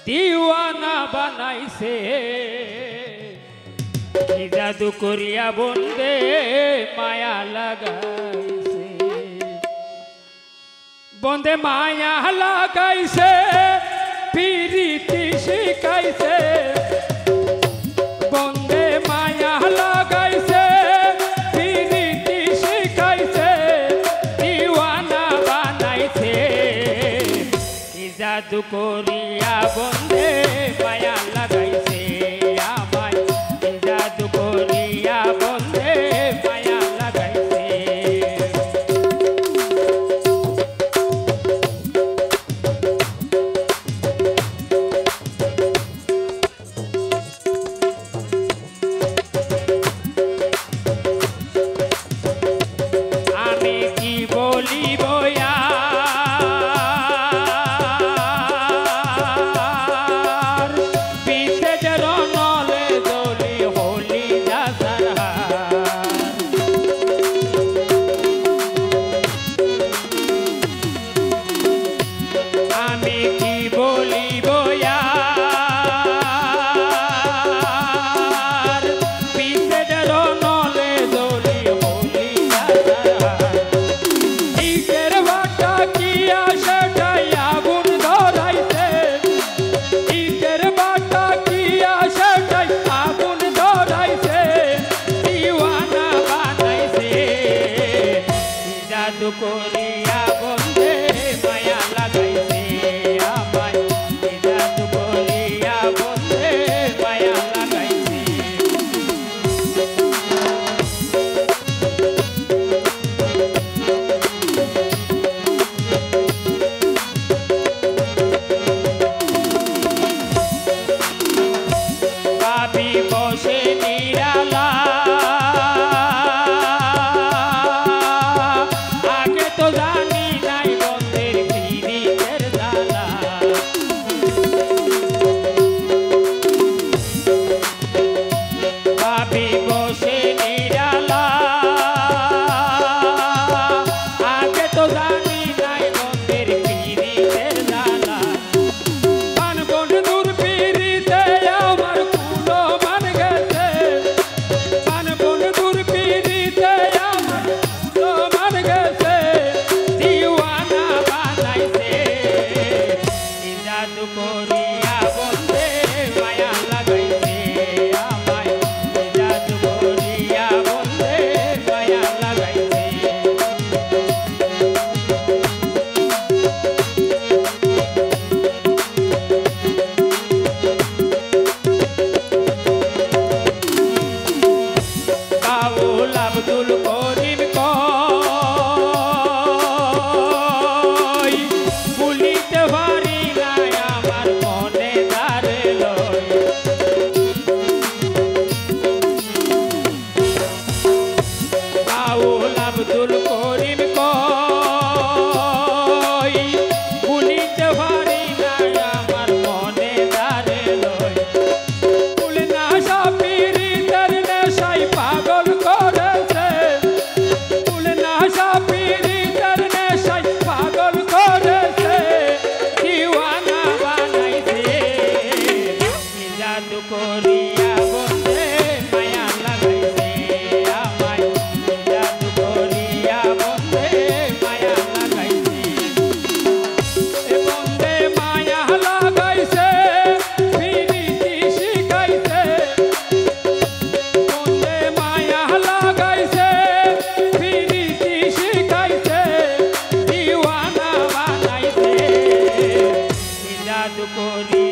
দিওয়ানা বানাইছে কি জাদু করিয়া বন্দে মায়া লাগাইছে বন্দে মায়া লাগাইছে পিরিতি শিখাইছে বন্দে মায়া লাগাইছে পিরিতি শিখাইছে দিওয়ানা বানাইছে কি জাদু করিয়া বন্দে মায়া লাগাইছে আমায় কি জাদু করিয়া বন্দে মায়া লাগাইছে আমি কি বলিব জাদু করিয়া বন্দে মায়া লাগাইছে আমায় জাদু করিয়া বন্দে মায়া লাগাইছে ভাবি বসে নিরালা আব্দুল করিম কই ভুলিতে পারি না আমার মনে দাঁড়ে লই বাউল আব্দুল করিম কই ভুলিতে পারি না আমার মনে দাঁড়ে লই ফুল না সাপিরি তার নেশাই পাগল করে করিয়া বন্দে মায়া লাগাইছে আমায় জাদু করিয়া বন্দে মায়া লাগাইছে বন্দে মায়া লাগাইছে পিরিতি শিখাইছে বন্দে মায়া লাগাইছে পিরিতি শিখাইছে দিওয়ানা বানাইছে জাদু করি